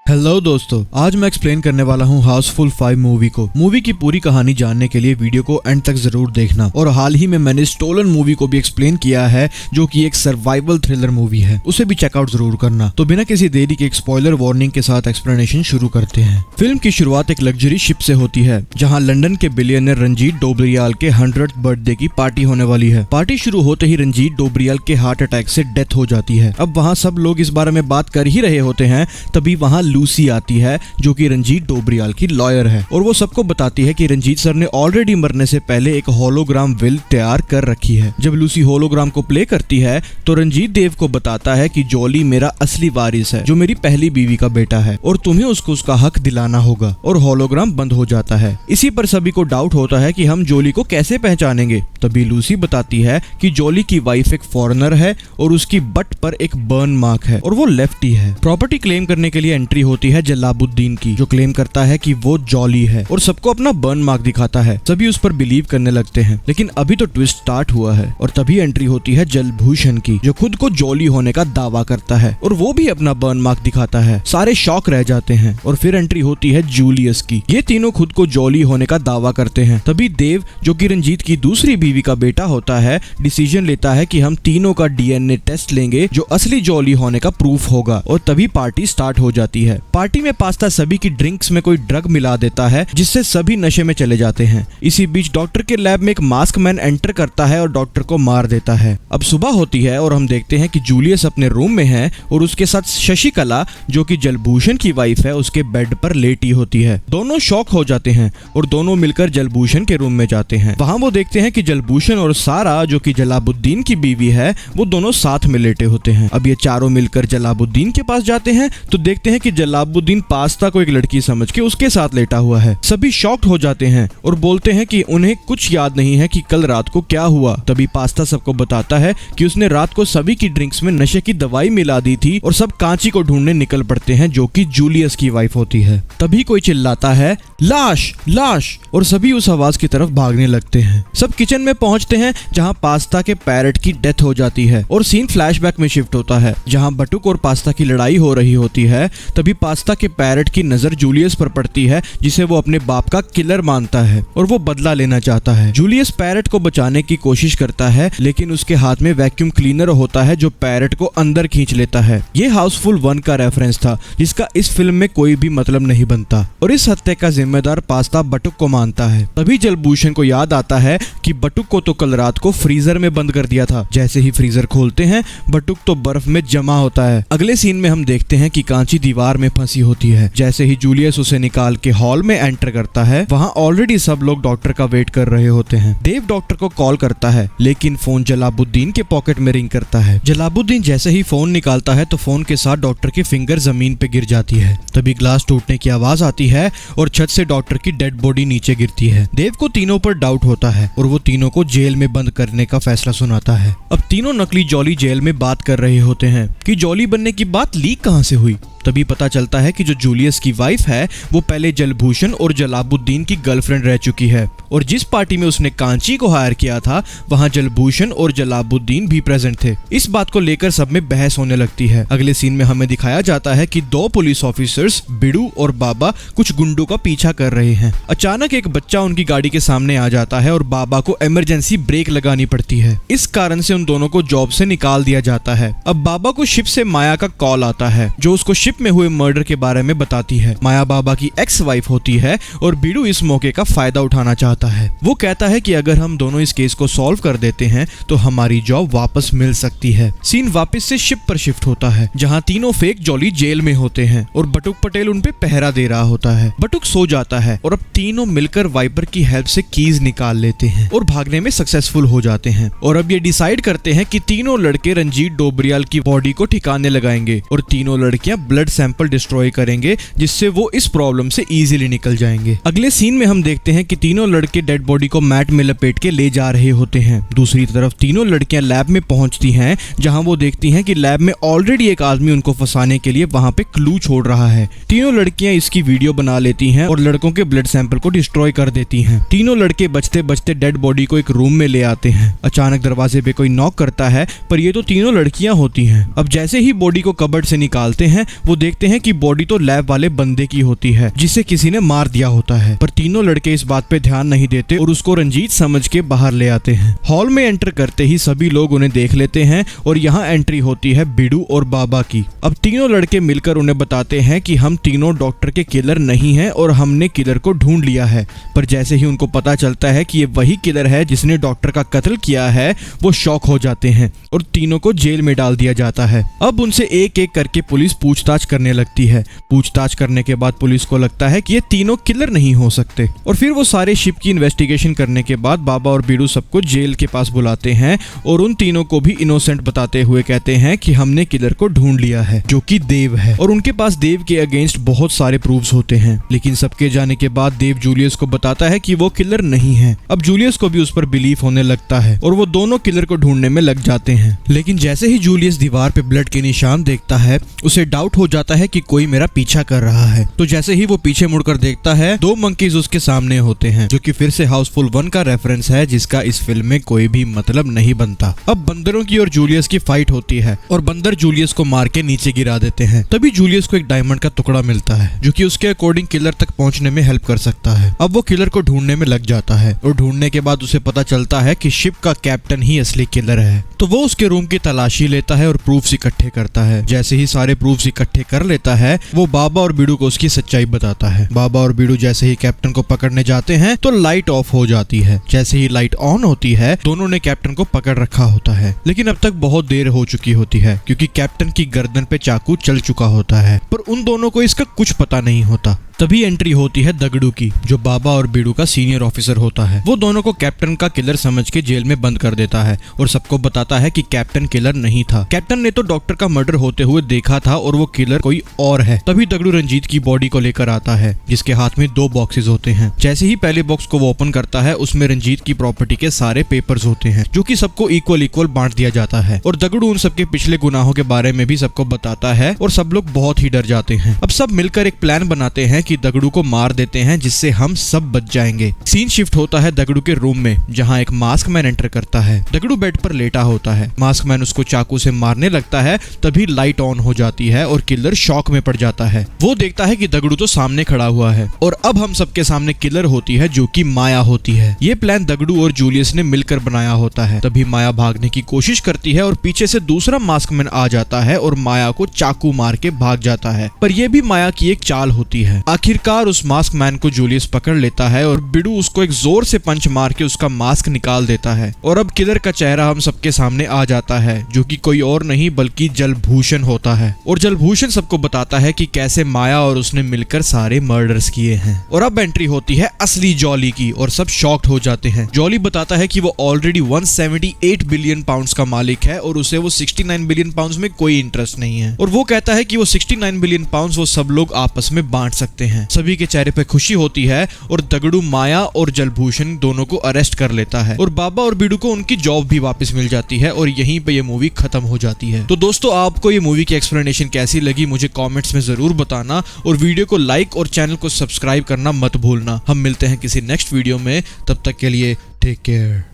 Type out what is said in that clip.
Hello दोस्तों, आज मैं एक्सप्लेन करने वाला हूँ हाउसफुल 5 मूवी को। मूवी की पूरी कहानी जानने के लिए वीडियो को एंड तक जरूर देखना। और हाल ही में मैंने स्टोलन मूवी को भी एक्सप्लेन किया है, जो कि एक सर्वाइवल थ्रिलर मूवी है, उसे भी चेकआउट जरूर करना। तो बिना किसी देरी के एक स्पॉइलर वार्निंग के साथ एक्सप्लेनेशन शुरू करते हैं। फिल्म की शुरुआत एक लग्जरी शिप से होती है, जहाँ लंदन के बिलियनर रंजीत डोबरियाल के 100th बर्थडे की पार्टी होने वाली है। पार्टी शुरू होते ही रंजीत डोबरियाल के हार्ट अटैक से डेथ हो जाती है। अब वहाँ सब लोग इस बारे में बात कर ही रहे होते हैं, तभी वहाँ लूसी आती है, जो कि रंजीत डोबरियाल की लॉयर है, और वो सबको बताती है कि रंजीत सर ने ऑलरेडी मरने से पहले एक होलोग्राम विल तैयार कर रखी है। जब लूसी होलोग्राम को प्ले करती है तो रंजीत देव को बताता है कि जॉली मेरा असली वारिस है, जो मेरी पहली बीवी का बेटा है, और तुम्हें उसको उसका हक दिलाना होगा। और होलोग्राम बंद हो जाता है। इसी पर सभी को डाउट होता है कि हम जॉली को कैसे पहचानेंगे। तभी लूसी बताती है कि जॉली की वाइफ एक फॉरेनर है और उसकी बट पर एक बर्न मार्क है, और वो लेफ्टी है। प्रॉपर्टी क्लेम करने के लिए एंट्री होती है जलाबुद्दीन की, जो क्लेम करता है कि वो जॉली है और सबको अपना बर्न मार्क दिखाता है। सभी उस पर बिलीव करने लगते हैं, लेकिन अभी तो ट्विस्ट स्टार्ट हुआ है। और तभी एंट्री होती है जलभूषण की, जो खुद को जॉली होने का दावा करता है, और वो भी अपना बर्न मार्क दिखाता है। सारे शॉक रह जाते हैं। और फिर एंट्री होती है जूलियस की। ये तीनों खुद को जॉली होने का दावा करते हैं। तभी देव, जो कि रंजीत की दूसरी बीवी का बेटा होता है, डिसीजन लेता है कि हम तीनों का डीएनए टेस्ट लेंगे, जो असली जॉली होने का प्रूफ होगा। और तभी पार्टी स्टार्ट हो जाती है। पार्टी में पास्ता सभी की ड्रिंक्स में कोई ड्रग मिला देता है, जिससे सभी नशे में चले जाते हैं। इसी बीच डॉक्टर के लैब में एक मास्क मैन एंटर करता है और डॉक्टर को मार देता है। अब सुबह होती है और हम देखते हैं कि जूलियस अपने रूम में है और उसके साथ शशिकला, जो कि जलभूषण की वाइफ है, उसके बेड पर लेटी होती है। दोनों शॉक हो जाते हैं और दोनों मिलकर जलभूषण के रूम में जाते हैं। वहां वो देखते हैं कि जलभूषण और सारा, जो कि जलाबुद्दीन की बीवी है, वो दोनों साथ में लेटे होते हैं। अब ये चारों मिलकर जलाबुद्दीन के पास जाते हैं तो देखते हैं कि जलाबुद्दीन पास्ता को एक लड़की समझ के उसके साथ लेटा हुआ है। सभी शॉक्ड हो जाते हैं और बोलते हैं कि उन्हें कुछ याद नहीं है कि कल रात को क्या हुआ। तभी पास्ता सबको बताता है कि उसने रात को सभी की ड्रिंक्स में नशे की दवाई मिला दी थी, और सब कांची को ढूंढने निकल पड़ते हैं, जो कि जूलियस की वाइफ होती है। तभी कोई चिल्लाता है, लाश लाश, और सभी उस आवाज की तरफ भागने लगते हैं। सब किचन में पहुंचते हैं, जहां पास्ता के पैरट की डेथ हो जाती है, और सीन फ्लैशबैक में शिफ्ट होता है, जहां बटुक और पास्ता की लड़ाई हो रही होती है। तभी पास्ता के पैरट की नजर जूलियस पर पड़ती है, जिसे वो अपने बाप का किलर मानता है, और वो बदला लेना चाहता है। जूलियस पैरट को बचाने की कोशिश करता है, लेकिन उसके हाथ में वैक्यूम क्लीनर होता है, जो पैरट को अंदर खींच लेता है। ये हाउसफुल 1 का रेफरेंस था, जिसका इस फिल्म में कोई भी मतलब नहीं बनता, और इस हत्या का जिम्मेदार पास्ता बटुक को मानता है। तभी जलभूषण को याद आता है कि बटुक को तो कल रात को फ्रीजर में बंद कर दिया था। जैसे ही फ्रीजर खोलते हैं, बटुक तो बर्फ में जमा होता है। अगले सीन में हम देखते हैं कि कांची दीवार में फंसी होती है। जैसे ही जूलियस उसे निकाल के हॉल में एंटर करता है, वहाँ ऑलरेडी सब लोग डॉक्टर का वेट कर रहे होते हैं। देव डॉक्टर को कॉल करता है, लेकिन फोन जलाबुद्दीन के पॉकेट में रिंग करता है। जलाबुद्दीन जैसे ही फोन निकालता है तो फोन के साथ डॉक्टर की फिंगर जमीन पे गिर जाती है। तभी ग्लास टूटने की आवाज आती है और छत से डॉक्टर की डेड बॉडी नीचे गिरती है। देव को तीनों पर डाउट होता है और वो तीनों को जेल में बंद करने का फैसला सुनाता है। अब तीनों नकली जॉली जेल में बात कर रहे होते हैं कि जॉली बनने की बात लीक कहां से हुई। तभी पता चलता है कि जो जूलियस की वाइफ है, वो पहले जलभूषण और जलाबुद्दीन की गर्लफ्रेंड रह चुकी है, और जिस पार्टी में उसने कांची को हायर किया था, वहां जलभूषण और जलाबुद्दीन भी प्रेजेंट थे। इस बात को लेकर सब में बहस होने लगती है। अगले सीन में हमें दिखाया जाता है कि 2 पुलिस ऑफिसर्स, बिडू और बाबा, कुछ गुंडों का पीछा कर रहे हैं। अचानक एक बच्चा उनकी गाड़ी के सामने आ जाता है और बाबा को इमरजेंसी ब्रेक लगानी पड़ती है। इस कारण से उन दोनों को जॉब से निकाल दिया जाता है। अब बाबा को शिप से माया का कॉल आता है, जो उसको शिप में हुए मर्डर के बारे में बताती है। माया बाबा की एक्स वाइफ होती है, और बीडू इस मौके का फायदा उठाना चाहता है। वो कहता है कि अगर हम दोनों इस केस को सॉल्व कर देते हैं तो हमारी जॉब वापस मिल सकती है। सीन वापस से शिप पर शिफ्ट होता है, जहां तीनों फेक जॉली जेल में होते हैं और बटुक पटेल उन पे पहरा दे रहा होता है। बटुक सो जाता है और अब तीनों मिलकर वाइपर की हेल्प से कीज निकाल लेते हैं और भागने में सक्सेसफुल हो जाते हैं। और अब ये डिसाइड करते हैं कि तीनों लड़के रंजीत डोबरियाल की बॉडी को ठिकाने लगाएंगे, और तीनों लड़कियां ब्लड सैंपल डिस्ट्रॉय करेंगे, जिससे वो इस प्रॉब्लम से इजीली निकल जाएंगे। अगले सीन में हम देखते हैं कि तीनों लड़के डेड बॉडी को मैट में लपेट के ले जा रहे होते हैं। दूसरी तरफ तीनों लड़कियां लैब में पहुंचती हैं, जहां वो देखती हैं कि लैब में ऑलरेडी एक आदमी उनको फंसाने के लिए वहां पे क्लू छोड़ रहा है। तीनों लड़कियां इसकी वीडियो बना लेती हैं और लड़कों के ब्लड सैंपल को डिस्ट्रॉय कर देती हैं। तीनों लड़के बचते बचते डेड बॉडी को एक रूम में ले आते हैं। अचानक दरवाजे पे कोई नॉक करता है, पर ये तो तीनों लड़कियां होती हैं। अब जैसे ही बॉडी को कबर्ड से निकालते हैं, वो वो देखते हैं कि बॉडी तो लैब वाले बंदे की होती है जिसे किसी ने मार दिया होता है, पर तीनों लड़के इस बात पे ध्यान नहीं देते और उसको रंजीत समझ के बाहर ले आते हैं। हॉल में एंटर करते ही सभी लोग उन्हें देख लेते हैं और यहाँ एंट्री होती है बिडू और बाबा की। अब तीनों लड़के मिलकर उन्हें बताते हैं कि हम तीनों डॉक्टर के किलर नहीं हैं और हमने किलर को ढूंढ लिया है। पर जैसे ही उनको पता चलता है कि ये वही किलर है जिसने डॉक्टर का कत्ल किया है, वो शॉक हो जाते हैं और तीनों को जेल में डाल दिया जाता है। अब उनसे एक एक करके पुलिस पूछताछ करने लगती है। पूछताछ करने के बाद पुलिस को लगता है कि ये तीनों किलर नहीं हो सकते और फिर वो सारे शिप की इन्वेस्टिगेशन करने के बाद बाबा और बीडू सबको जेल के पास बुलाते हैं और उन तीनों को भी इनोसेंट बताते हुए कहते हैं कि हमने किलर को ढूंढ लिया है जो कि देव है और उनके पास देव के अगेंस्ट बहुत सारे प्रूफ्स होते हैं। लेकिन सबके जाने के बाद देव जूलियस को बताता है कि वो किलर नहीं है। अब जूलियस को भी उस पर बिलीफ होने लगता है और वो दोनों किलर को ढूंढने में लग जाते हैं। लेकिन जैसे ही जूलियस दीवार पे ब्लड के निशान देखता है, उसे डाउट हो जाता है कि कोई मेरा पीछा कर रहा है। तो जैसे ही वो पीछे मुड़कर देखता है, दो मंकीज उसके सामने होते हैं, जो कि फिर से हाउसफुल 1 का रेफरेंस है जिसका इस फिल्म में कोई भी मतलब नहीं बनता। अब बंदरों की और जूलियस की फाइट होती है और बंदर जूलियस को मार के नीचे गिरा देते हैं। तभी जूलियस को एक डायमंड का टुकड़ा मिलता है जो कि उसके अकॉर्डिंग किलर तक पहुंचने में हेल्प कर सकता है। अब वो किलर को ढूंढने में लग जाता है और ढूंढने के बाद उसे पता चलता है कि शिप का कैप्टन ही असली किलर है। तो वो उसके रूम की तलाशी लेता है और प्रूफ्स इकट्ठे करता है। जैसे ही सारे प्रूफ्स इकट्ठे कर लेता है, वो बाबा और बीडू को उसकी सच्चाई बताता है। बाबा और बीडू जैसे ही कैप्टन को पकड़ने जाते हैं तो लाइट ऑफ हो जाती है। जैसे ही लाइट ऑन होती है, दोनों ने कैप्टन को पकड़ रखा होता है, लेकिन अब तक बहुत देर हो चुकी होती है क्योंकि कैप्टन की गर्दन पे चाकू चल चुका होता है। पर उन दोनों को इसका कुछ पता नहीं होता। तभी एंट्री होती है दगड़ू की, जो बाबा और बीडू का सीनियर ऑफिसर होता है। वो दोनों को कैप्टन का किलर समझ के जेल में बंद कर देता है और सबको बताता है कि कैप्टन किलर नहीं था। कैप्टन ने तो डॉक्टर का मर्डर होते हुए देखा था और वो किलर कोई और है। तभी दगड़ू रंजीत की बॉडी को लेकर आता है जिसके हाथ में 2 बॉक्सेस होते हैं। जैसे ही पहले बॉक्स को वो ओपन करता है, उसमें रंजीत की प्रॉपर्टी के सारे पेपर्स होते हैं जो कि सबको इक्वल बांट दिया जाता है और दगड़ू उन सबके पिछले गुनाहों के बारे में भी सबको बताता है और सब लोग बहुत ही डर जाते हैं। अब सब मिलकर एक प्लान बनाते हैं कि दगड़ू को मार देते हैं जिससे हम सब बच जाएंगे। सीन शिफ्ट होता है दगड़ू के रूम में जहां एक मास्क मैन एंटर करता है। दगड़ू बेड पर लेटा होता है। मास्क मैन उसको चाकू से मारने लगता है, तभी लाइट ऑन हो जाती है और किलर शॉक में पड़ जाता है। वो देखता है कि दगड़ू तो सामने खड़ा हुआ है और अब हम सबके सामने किलर होती है जो कि माया होती है। ये प्लान दगड़ू और जूलियस ने मिलकर बनाया होता है। तभी माया भागने की कोशिश करती है और पीछे से दूसरा मास्क मैन आ जाता है और माया को चाकू मार के भाग जाता है। पर यह भी माया की एक चाल होती है। आखिरकार उस मास्क मैन को जूलियस पकड़ लेता है और बिडू उसको एक जोर से पंच मार के उसका मास्क निकाल देता है और अब किलर का चेहरा हम सबके सामने आ जाता है जो कि कोई और नहीं बल्कि जलभूषण होता है। और जलभूषण सबको बताता है कि कैसे माया और उसने मिलकर सारे मर्डर्स किए हैं। और अब एंट्री होती है असली जॉली की और सब शॉक्ड हो जाते हैं। जॉली बताता है कि वो ऑलरेडी 178 बिलियन पाउंड्स का मालिक है और उसे वो 69 बिलियन पाउंड्स में कोई इंटरेस्ट नहीं है और वो कहता है कि वो 69 बिलियन पाउंड्स वो सब लोग आपस में बांट सकते हैं। सभी के चेहरे पे खुशी होती है और दगड़ू माया और जलभूषण दोनों को अरेस्ट कर लेता है और बाबा और बीडू को उनकी जॉब भी वापस मिल जाती है और यहीं पे ये मूवी खत्म हो जाती है। तो दोस्तों, आपको ये मूवी की एक्सप्लेनेशन कैसी लगी मुझे कमेंट्स में जरूर बताना और वीडियो को लाइक और चैनल को सब्सक्राइब करना मत भूलना। हम मिलते हैं किसी नेक्स्ट वीडियो में, तब तक के लिए टेक केयर।